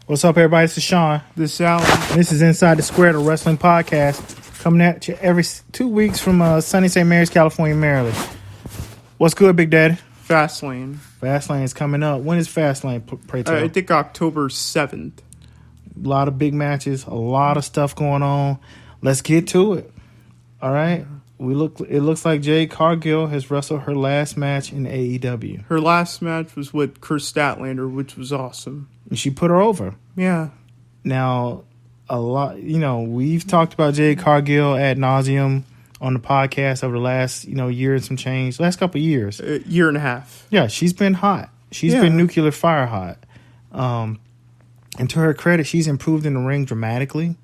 What's up, everybody? This is Sean. This is Alan. This is Inside the Square, the wrestling podcast, coming at you every 2 weeks from sunny St. Mary's, California, Maryland. What's good, Big Daddy? Fastlane. Fastlane is coming up. When is Fastlane, pray tell? I think October 7th. A lot of big matches, a lot of stuff going on. Let's get to it. All right. It looks like Jade Cargill has wrestled her last match in AEW. Her last match was with Chris Statlander, which was awesome. And she put her over. Yeah. Now, we've talked about Jade Cargill ad nauseum on the podcast over the last, year and some change, last couple of years. Year and a half. Yeah, she's been hot. She's been nuclear fire hot. And to her credit, she's improved in the ring dramatically.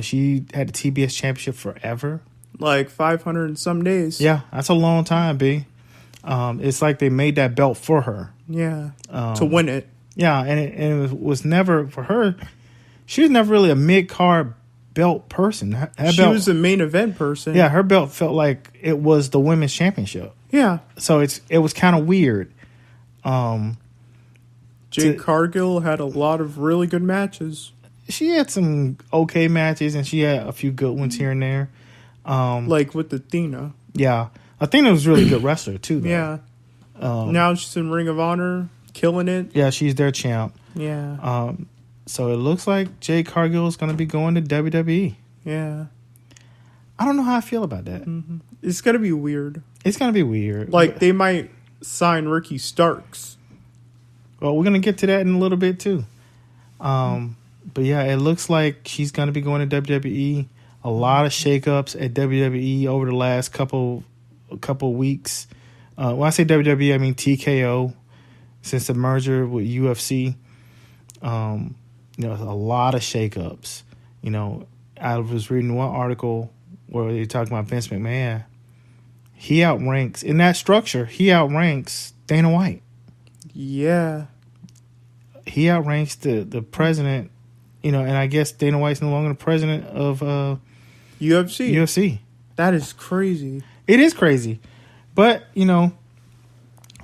She had the TBS championship forever. Like 500 and some days. Yeah, that's a long time, B. It's like they made that belt for her. Yeah, to win it. Yeah, and it was never, for her, she was never really a mid-card belt person. She was a main event person. Yeah, her belt felt like it was the women's championship. Yeah. So it was kind of weird. Jade Cargill had a lot of really good matches. She had some okay matches, and she had a few good ones here and there. Like with Athena. Yeah. Athena was a really good wrestler, too, though. Yeah. Now she's in Ring of Honor, killing it. Yeah, she's their champ. Yeah. So it looks like Jade Cargill is going to be going to WWE. Yeah. I don't know how I feel about that. Mm-hmm. It's going to be weird. It's going to be weird. Like, they might sign Ricky Starks. Well, we're going to get to that in a little bit, too. But, yeah, it looks like she's going to be going to WWE. A lot of shakeups at WWE over the last couple weeks. When I say WWE, I mean TKO. Since the merger with UFC, a lot of shakeups. I was reading one article where they talking about Vince McMahon. He outranks in that structure. He outranks Dana White. Yeah, he outranks the president. And I guess Dana White's no longer the president of UFC. That is crazy. It is crazy. But,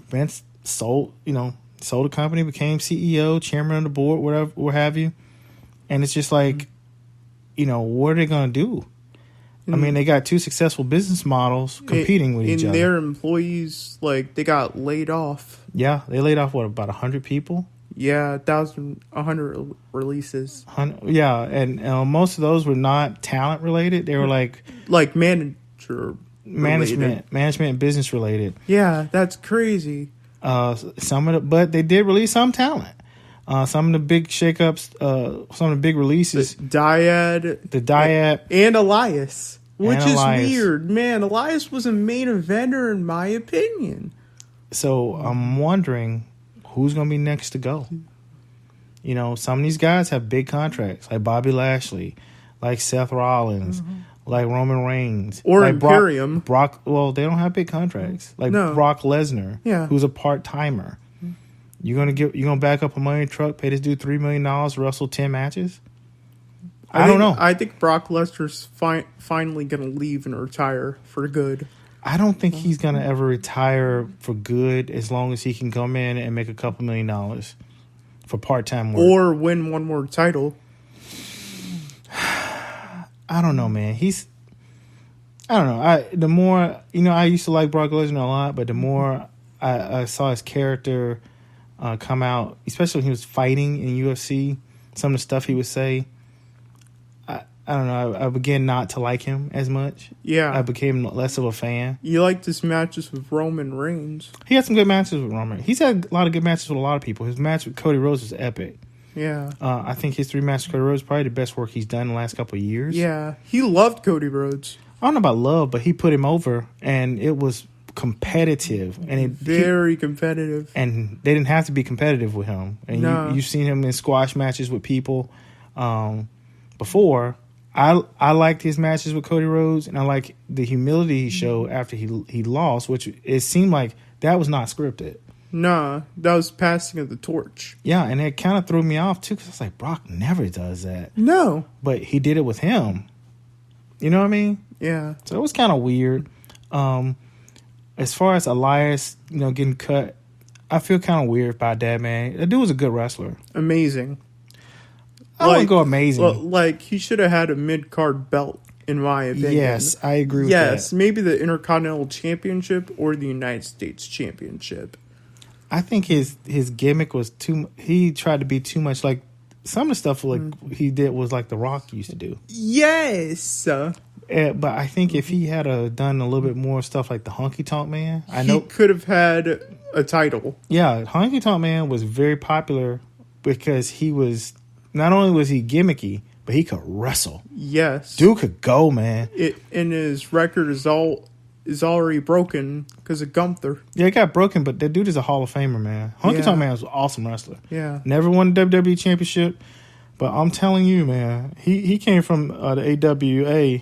Vince sold the company, became CEO, chairman of the board, whatever, what have you. And it's just like, what are they going to do? I mean, they got two successful business models competing with each other. And their employees, they got laid off. Yeah, they laid off, about 100 people? Yeah, 1,100 releases. Yeah, and most of those were not talent related. They were like management and business related. Yeah, that's crazy. But they did release some talent. Some of the big shakeups, some of the big releases. The Dyad, and Elias, which is weird, man. Elias was a main eventer in my opinion. So I'm wondering who's going to be next to go. Some of these guys have big contracts, like Bobby Lashley, like Seth Rollins, like Roman Reigns, or like Imperium. Brock. Well, they don't have big contracts. Like Brock Lesnar, who's a part timer. You're gonna back up a money truck, pay this dude $3 million to wrestle 10 matches? I don't know. I think Brock Lesnar's finally gonna leave and retire for good. I don't think he's going to ever retire for good as long as he can come in and make a couple $1 million for part-time work. Or win one more title. I don't know, man. I don't know. The more, I used to like Brock Lesnar a lot, but the more I saw his character come out, especially when he was fighting in UFC, some of the stuff he would say, I don't know. I began not to like him as much. Yeah. I became less of a fan. You liked his matches with Roman Reigns. He had some good matches with Roman. He's had a lot of good matches with a lot of people. His match with Cody Rhodes was epic. Yeah. I think his 3 matches with Cody Rhodes is probably the best work he's done in the last couple of years. Yeah. He loved Cody Rhodes. I don't know about love, but he put him over, and it was competitive. Very competitive. And they didn't have to be competitive with him. And you've seen him in squash matches with people before. I liked his matches with Cody Rhodes, and I like the humility he showed after he lost, which it seemed like that was not scripted. Nah, that was passing of the torch. Yeah, and it kind of threw me off, too, because I was like, Brock never does that. No. But he did it with him. You know what I mean? Yeah. So it was kind of weird. As far as Elias, getting cut, I feel kind of weird about that, man. That dude was a good wrestler. Amazing. I wouldn't go amazing. Like, he should have had a mid-card belt, in my opinion. Yes, I agree with that. Yes, maybe the Intercontinental Championship or the United States Championship. I think his gimmick was he tried to be too much like some of the stuff he did was like The Rock used to do. Yes. But I think if he had done a little bit more stuff like the Honky Tonk Man, he could have had a title. Yeah, Honky Tonk Man was very popular because he was not only was he gimmicky, but he could wrestle. Yes, dude could go, man. And his record is already broken because of Gunther. Yeah, it got broken, but that dude is a Hall of Famer, man. Honky Tonk Man was an awesome wrestler. Yeah, never won the WWE Championship, but I'm telling you, man, he came from the AWA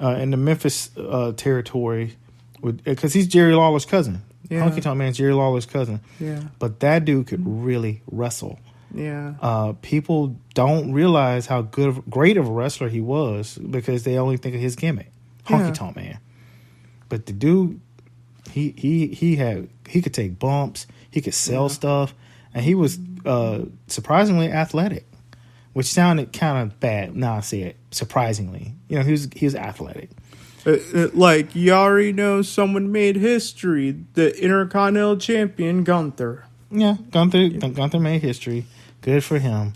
in the Memphis territory because he's Jerry Lawler's cousin. Yeah. Honky Tonk Man's Jerry Lawler's cousin. Yeah, but that dude could really wrestle. Yeah. People don't realize how great of a wrestler he was because they only think of his gimmick, Honky Tonk Man. But the dude, he could take bumps, he could sell stuff, and he was surprisingly athletic, which sounded kind of bad. Now I say it surprisingly. You know, he was athletic. Like, you already know someone made history. The Intercontinental Champion, Gunther. Yeah, Gunther made history. Good for him.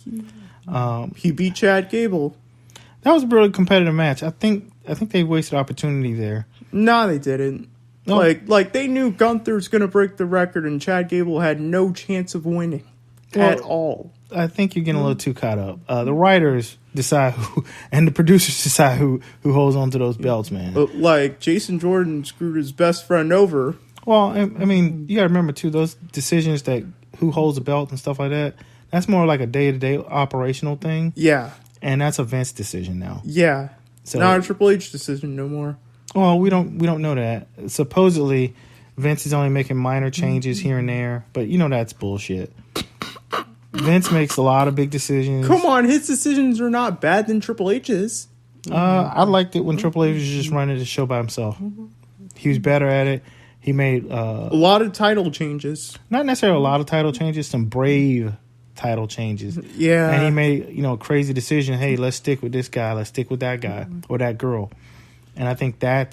He beat Chad Gable. That was a really competitive match. I think they wasted opportunity there. No, they didn't. No. Like they knew Gunther was going to break the record, and Chad Gable had no chance of winning at all. I think you're getting a little too caught up. The writers decide who, and the producers decide who holds on to those belts, man. Like, Jason Jordan screwed his best friend over. Well, I mean, you got to remember, too, those decisions that who holds the belt and stuff like that, that's more like a day-to-day operational thing. Yeah. And that's a Vince decision now. Yeah. So, not a Triple H decision no more. Well, we don't know that. Supposedly, Vince is only making minor changes here and there, but you know that's bullshit. Vince makes a lot of big decisions. Come on, his decisions are not bad than Triple H's. I liked it when Triple H was just running the show by himself. He was better at it. He made a lot of title changes. Not necessarily a lot of title changes, some brave title changes. Yeah. And he made, a crazy decision. Hey, let's stick with this guy. Let's stick with that guy or that girl. And I think that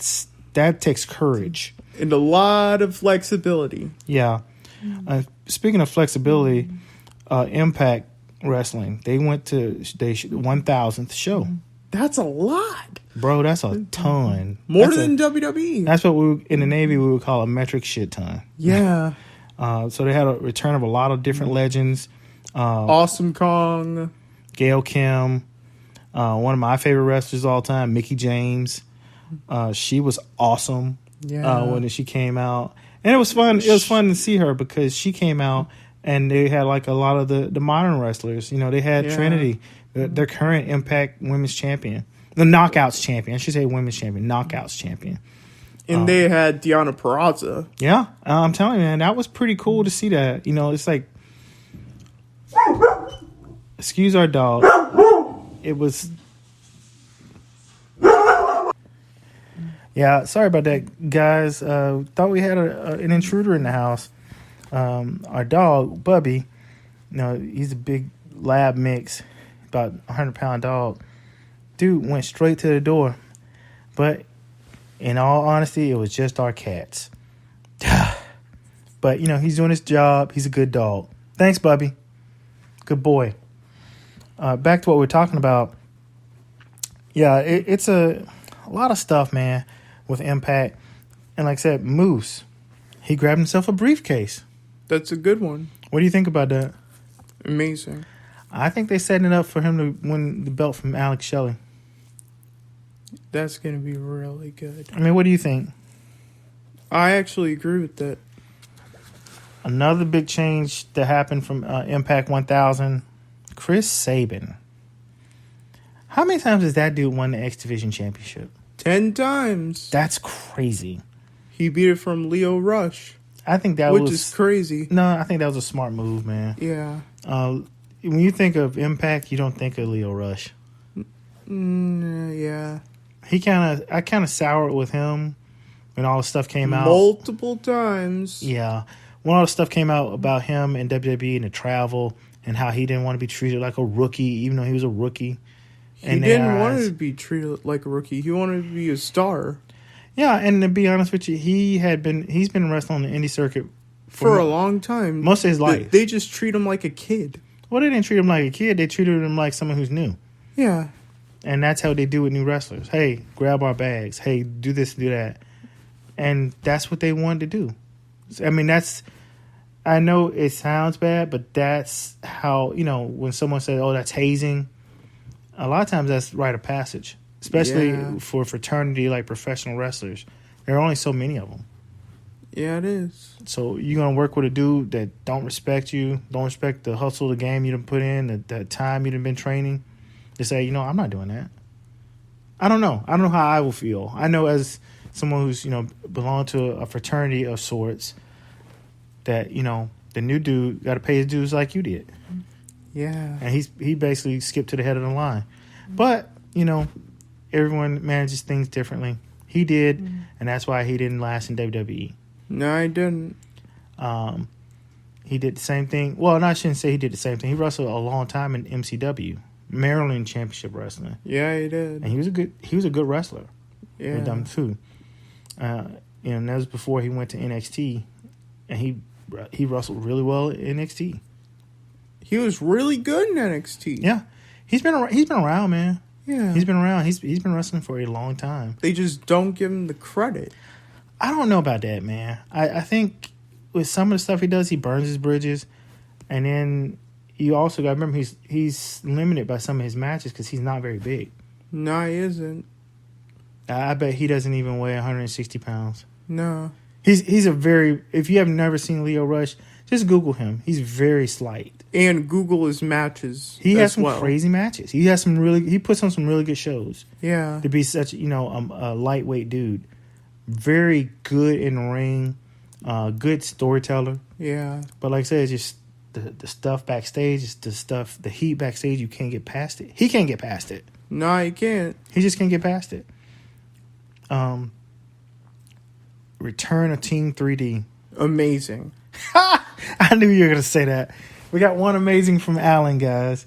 takes courage. And a lot of flexibility. Yeah. Speaking of flexibility, Impact Wrestling, they went to their 1,000th show. That's a lot. Bro, that's a ton. More than WWE. That's what in the Navy we would call a metric shit ton. Yeah. So they had a return of a lot of different legends. Awesome Kong. Gail Kim. One of my favorite wrestlers of all time, Mickie James. She was awesome when she came out. And it was fun. It was fun to see her because she came out and they had like a lot of the modern wrestlers. They had Trinity, their current Impact Women's Champion. The Knockouts Champion. I should say Women's Champion. Knockouts Champion. And they had Deonna Purrazzo. Yeah. I'm telling you, man, that was pretty cool to see that. It's like... Excuse our dog. It was... Yeah, sorry about that, guys. Thought we had an intruder in the house. Our dog, Bubby, he's a big lab mix, about 100-pound dog. Dude went straight to the door. But in all honesty, it was just our cats. But, he's doing his job. He's a good dog. Thanks, Bubby. Good boy. Back to what we're talking about. Yeah, it's a lot of stuff, man, with Impact. And like I said, Moose, he grabbed himself a briefcase. That's a good one. What do you think about that? Amazing. I think they're setting it up for him to win the belt from Alex Shelley. That's going to be really good. I mean, what do you think? I actually agree with that. Another big change that happened from Impact 1000, Chris Sabin. How many times has that dude won the X Division Championship? 10 times. That's crazy. He beat it from Leo Rush. I think that which is crazy. No, I think that was a smart move, man. Yeah. When you think of Impact, you don't think of Leo Rush. Yeah. I kind of soured with him when all the stuff came out. Multiple times. Yeah. When all the stuff came out about him and WWE and the travel, and how he didn't want to be treated like a rookie, even though he was a rookie. He didn't want to be treated like a rookie. He wanted to be a star. Yeah, and to be honest with you, he's been wrestling on the indie circuit for a long time. Most of his life. They just treat him like a kid. Well, they didn't treat him like a kid. They treated him like someone who's new. Yeah. And that's how they do with new wrestlers. Hey, grab our bags. Hey, do this, do that. And that's what they wanted to do. I mean, I know it sounds bad, but that's how, when someone says, oh, that's hazing, a lot of times that's rite of passage, especially for fraternity like professional wrestlers. There are only so many of them. Yeah, it is. So you're going to work with a dude that don't respect you, don't respect the hustle, the game you done put in, the time you done been training, to say, I'm not doing that. I don't know. I don't know how I will feel. I know as someone who's, belonged to a fraternity of sorts that, the new dude got to pay his dues like you did. Yeah. And he basically skipped to the head of the line. But, everyone manages things differently. He did, and that's why he didn't last in WWE. No, I didn't. He did the same thing. Well, no, I shouldn't say he did the same thing. He wrestled a long time in MCW, Maryland Championship Wrestling. Yeah, he did. And he was a good wrestler. Yeah. With them too. And that was before he went to NXT, and he wrestled really well in NXT. He was really good in NXT. Yeah, he's been around, man. Yeah, he's been around. He's been wrestling for a long time. They just don't give him the credit. I don't know about that, man. I think with some of the stuff he does, he burns his bridges, and then you also got to remember he's limited by some of his matches because he's not very big. No, he isn't. I bet he doesn't even weigh 160 pounds. No. He's a very... If you have never seen Leo Rush, just Google him. He's very slight. And Google his matches. He has some crazy matches. He puts on some really good shows. Yeah. To be such, a lightweight dude. Very good in the ring. Good storyteller. Yeah. But like I said, it's just the stuff backstage, it's the heat backstage, you can't get past it. He can't get past it. No, he can't. He just can't get past it. Return of Team 3D. Amazing. I knew you were going to say that. We got one amazing from Alan, guys.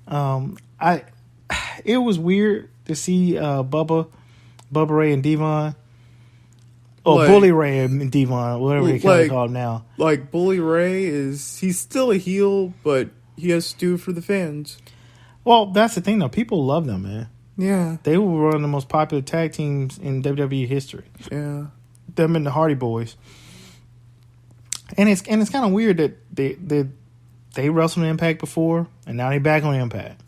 It was weird to see Bubba Ray and Devon. Oh, Bully Ray and Devon, whatever they kind of call him now. Like, Bully Ray he's still a heel, but he has to do it for the fans. Well, that's the thing, though. People love them, man. Yeah. They were one of the most popular tag teams in WWE history. Yeah. Them and the Hardy Boys. And it's kind of weird that they wrestled on Impact before, and now they back on Impact.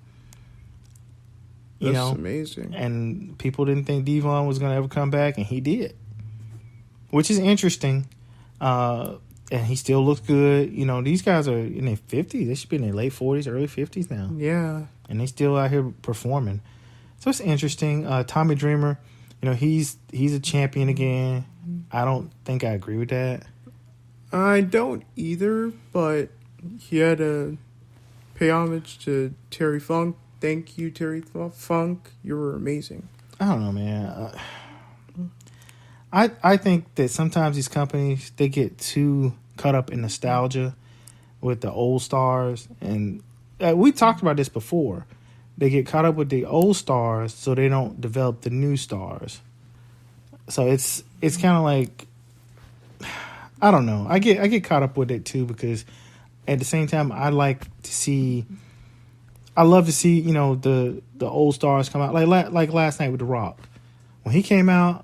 That's amazing. And people didn't think Devon was going to ever come back, and he did. Which is interesting. And he still looks good. These guys are in their 50s. They should be in their late 40s, early 50s now. Yeah. And they still out here performing. So it's interesting. Tommy Dreamer, he's a champion again. I don't think I agree with that. I don't either, but he had to pay homage to Terry Funk. Thank you, Terry Funk. You were amazing. I don't know, man. I think that sometimes these companies, they get too caught up in nostalgia with the old stars. And we talked about this before. They get caught up with the old stars so they don't develop the new stars. So it's kind of like, I don't know. I get caught up with it too because at the same time I love to see the old stars come out like last night with The Rock. When he came out,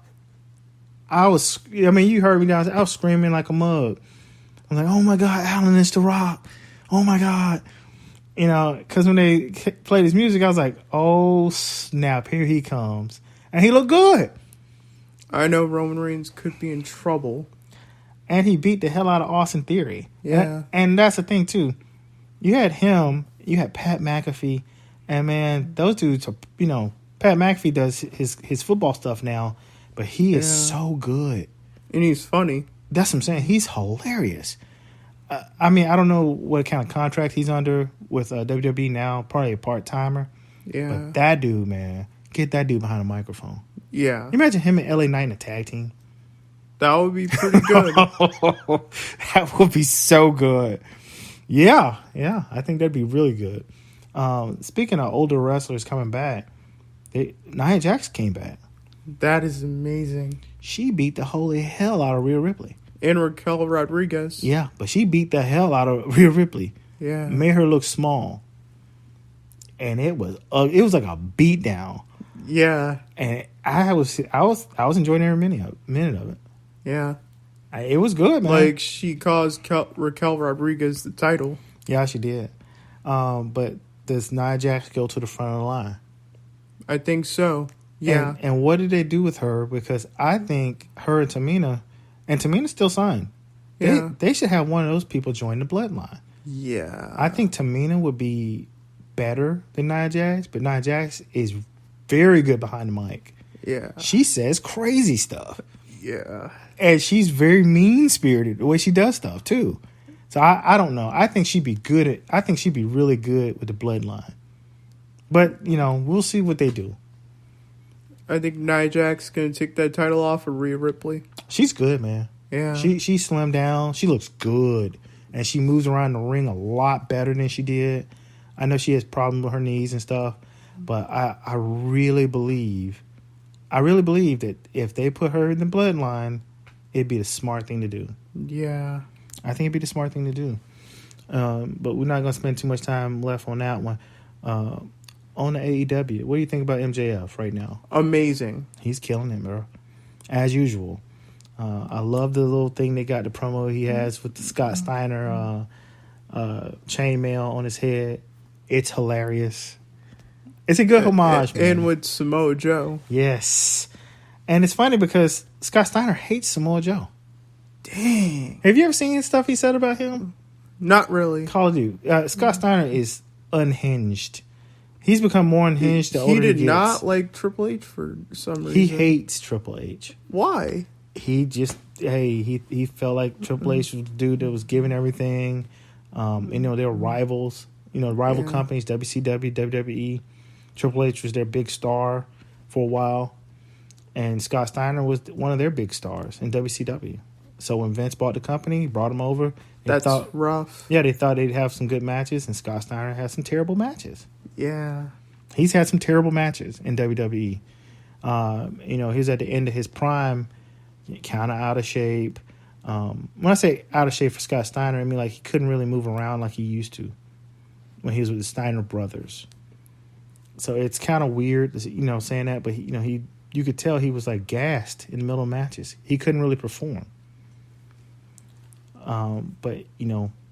you heard me down. I was screaming like a mug. I'm like, oh my God, Alan, it's The Rock. Oh my God. Because when they played his music, I was like, oh snap, here he comes. And he looked good. I know Roman Reigns could be in trouble. And he beat the hell out of Austin Theory. Yeah. And that's the thing, too. You had him, you had Pat McAfee, and man, those dudes are, Pat McAfee does his football stuff now, but he is so good. And he's funny. That's what I'm saying. He's hilarious. I don't know what kind of contract he's under with WWE now, probably a part-timer. Yeah. But that dude, man, get that dude behind a microphone. Yeah. You imagine him and LA Knight in a tag team? That would be pretty good. That would be so good. Yeah, I think that'd be really good. Speaking of older wrestlers coming back, Nia Jax came back. That is amazing. She beat the holy hell out of Rhea Ripley. And Raquel Rodriguez. Yeah, but she beat the hell out of Rhea Ripley. Yeah. Made her look small. And it was like a beat down. Yeah. And I was enjoying every minute of it. Yeah. It was good, man. Like, she caused Raquel Rodriguez the title. Yeah, she did. But does Nia Jax go to the front of the line? I think so. Yeah. And what did they do with her? Because I think her and Tamina's still signed. They should have one of those people join the bloodline. Yeah. I think Tamina would be better than Nia Jax, but Nia Jax is very good behind the mic. Yeah. She says crazy stuff. Yeah. And she's very mean-spirited the way she does stuff, too. So I don't know. I think she'd be really good with the bloodline. But, we'll see what they do. I think Nia Jax is going to take that title off of Rhea Ripley. She's good, man. Yeah. She slimmed down. She looks good. And she moves around the ring a lot better than she did. I know she has problems with her knees and stuff. But I really believe that if they put her in the bloodline, it'd be the smart thing to do. Yeah. I think it'd be the smart thing to do. But we're not going to spend too much time left on that one. On the AEW, what do you think about MJF right now? Amazing. He's killing it, bro. As usual. I love the little thing they got, the promo he has with the Scott Steiner chainmail on his head. It's hilarious. It's a good homage, man. And with Samoa Joe. Yes. And it's funny because Scott Steiner hates Samoa Joe. Dang. Have you ever seen stuff he said about him? Not really. Call of Duty. Scott Steiner is unhinged. He's become more unhinged the older he gets. He did not like Triple H for some reason. He hates Triple H. Why? He just, he felt like Triple H was the dude that was giving everything. They were rivals. Rival companies, WCW, WWE. Triple H was their big star for a while. And Scott Steiner was one of their big stars in WCW. So when Vince bought the company, he brought him over. That's rough. Yeah, they thought they'd have some good matches, and Scott Steiner had some terrible matches. Yeah. He's had some terrible matches in WWE. He's at the end of his prime, kind of out of shape. When I say out of shape for Scott Steiner, I mean like he couldn't really move around like he used to when he was with the Steiner brothers. So it's kind of weird, saying that, but you could tell he was like gassed in the middle of matches. He couldn't really perform. But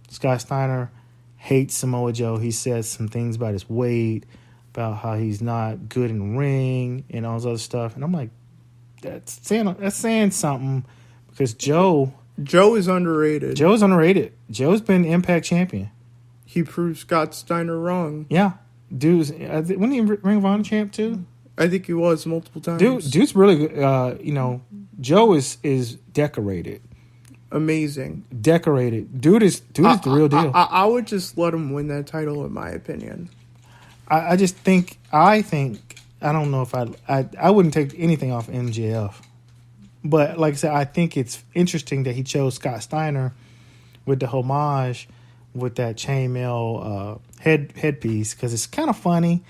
Scott Steiner hates Samoa Joe. He says some things about his weight, about how he's not good in the ring, and all this other stuff. And I'm like, that's saying something, because Joe is underrated. Joe's underrated. Joe's been Impact champion. He proved Scott Steiner wrong. Yeah, dude's wasn't he Ring of Honor champ too? I think he was multiple times. Dude's really good. Joe is decorated. Amazing. Decorated. Dude is the real deal. I would just let him win that title, in my opinion. I don't know if I wouldn't take anything off MJF. But like I said, I think it's interesting that he chose Scott Steiner with the homage with that chainmail headpiece, because it's kind of funny,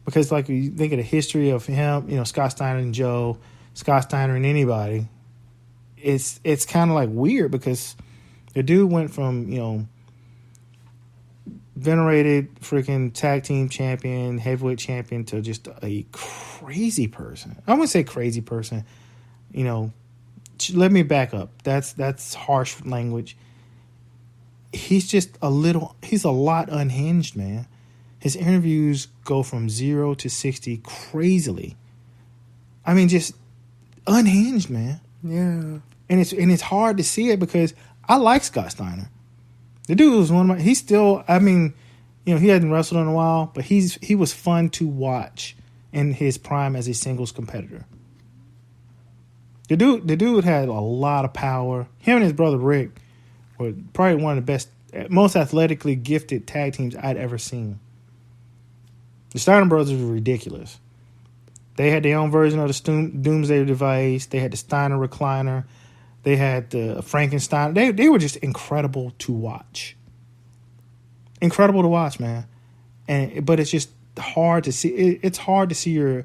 because like you think of the history of him, Scott Steiner and Joe, Scott Steiner and anybody, it's kind of like weird, because the dude went from, venerated freaking tag team champion, heavyweight champion, to just a crazy person. I wouldn't say crazy person. Let me back up. That's harsh language. He's a lot unhinged, man. His interviews go from 0 to 60 crazily. I mean, just unhinged, man. Yeah. And it's hard to see it, because I like Scott Steiner. The dude was one of my. He's still. I mean, he hadn't wrestled in a while, but he was fun to watch in his prime as a singles competitor. The dude had a lot of power. Him and his brother Rick were probably one of the best, most athletically gifted tag teams I'd ever seen. The Steiner brothers were ridiculous. They had their own version of the Doomsday device. They had the Steiner recliner. They had the Frankenstein. They were just incredible to watch. incredible to watch, man. But it's just hard to see. It's hard to see your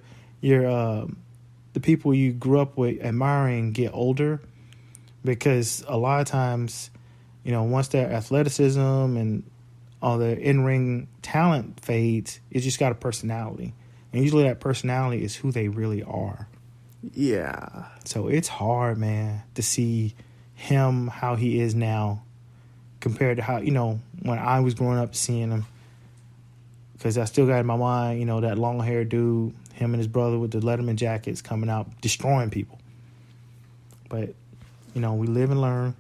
the people you grew up with admiring get older, because a lot of times, once their athleticism and all the in-ring talent fades, it's just got a personality. And usually that personality is who they really are. Yeah. So it's hard, man, to see him how he is now compared to how, when I was growing up seeing him. Because I still got in my mind, that long-haired dude, him and his brother with the Letterman jackets coming out, destroying people. But, we live and learn.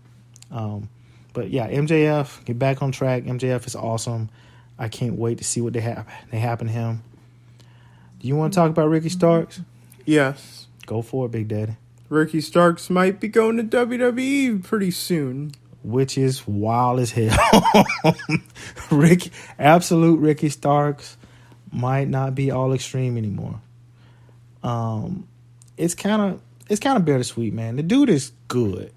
But, yeah, MJF, get back on track. MJF is awesome. I can't wait to see what they happen to him. Do you want to talk about Ricky Starks? Yes. Go for it, Big Daddy. Ricky Starks might be going to WWE pretty soon. Which is wild as hell. Absolute Ricky Starks might not be all extreme anymore. It's kind of bittersweet, man. The dude is good,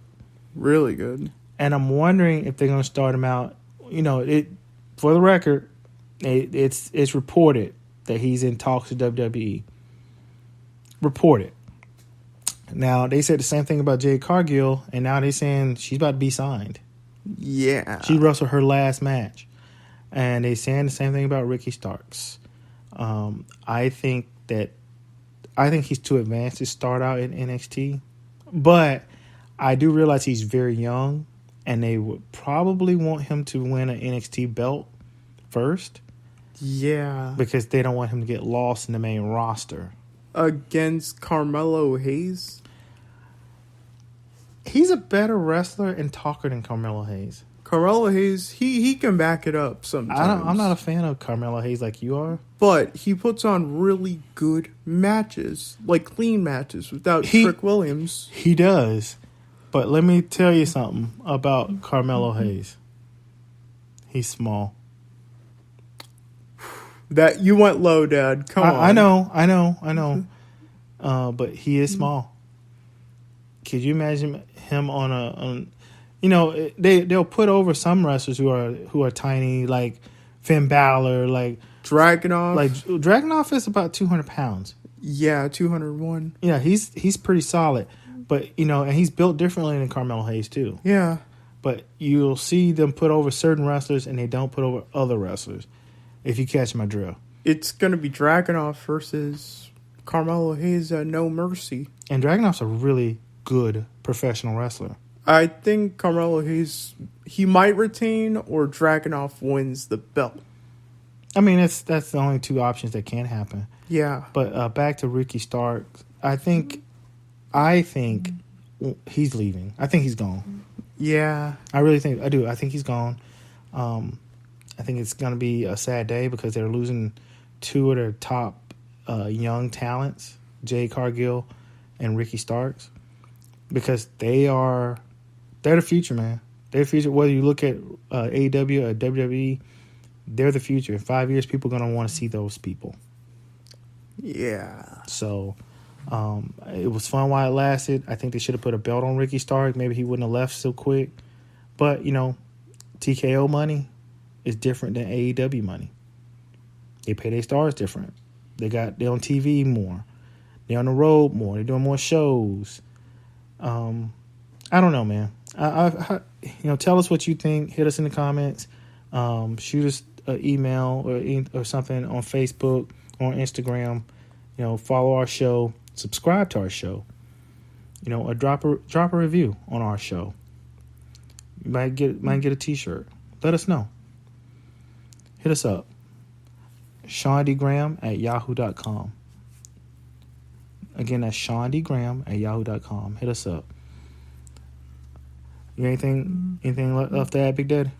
really good, and I'm wondering if they're going to start him out. For the record, it's reported that he's in talks with WWE. Reported. Now, they said the same thing about Jade Cargill, and now they're saying she's about to be signed. Yeah. She wrestled her last match. And they're saying the same thing about Ricky Starks. I think he's too advanced to start out in NXT. But I do realize he's very young, and they would probably want him to win an NXT belt first. Yeah. Because they don't want him to get lost in the main roster. Against Carmelo Hayes? He's a better wrestler and talker than Carmelo Hayes. Carmelo Hayes, he can back it up sometimes. I'm not a fan of Carmelo Hayes like you are. But he puts on really good matches. Like clean matches without Trick Williams. He does. But let me tell you something about Carmelo Hayes. He's small. That you went low, Dad. Come on. I know. But he is small. Could you imagine him they'll put over some wrestlers who are tiny, like Finn Balor, like Dragunov. Like Dragunov is about 200 pounds. Yeah, 201. Yeah, he's pretty solid. But and he's built differently than Carmelo Hayes too. Yeah. But you'll see them put over certain wrestlers and they don't put over other wrestlers. If you catch my drill. It's going to be Dragunov versus Carmelo Hayes at No Mercy. And Dragunov's a really good professional wrestler. I think Carmelo Hayes, he might retain or Dragunov wins the belt. I mean, that's the only two options that can happen. Yeah. But back to Ricky Starks, I think he's leaving. I think he's gone. Yeah. I do. I think he's gone. I think it's going to be a sad day because they're losing two of their top young talents, Jade Cargill and Ricky Starks, because they're the future, man. They're the future. Whether you look at AEW or WWE, they're the future. In 5 years, people are going to want to see those people. Yeah. So it was fun while it lasted. I think they should have put a belt on Ricky Starks. Maybe he wouldn't have left so quick. But, TKO money is different than AEW money. They pay their stars different. They're on TV more. They're on the road more. They're doing more shows. I don't know, man. Tell us what you think. Hit us in the comments. Shoot us an email or something on Facebook or on Instagram. Follow our show. Subscribe to our show. Or drop a review on our show. You might get a T-shirt. Let us know. Hit us up. SeanDGraham@yahoo.com. Again, that's SeanDGraham@yahoo.com. Hit us up. You got anything left to add, Big Daddy?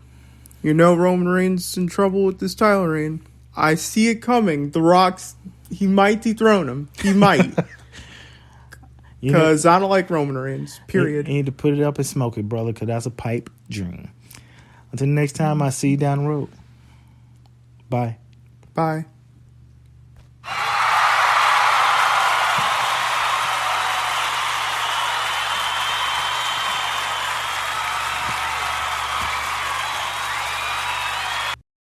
Roman Reigns in trouble with this title reign. I see it coming. The Rock's, he might dethrone him. He might. Because I don't like Roman Reigns, period. You need to put it up and smoke it, brother, because that's a pipe dream. Until next time, I see you down the road. Bye. Bye.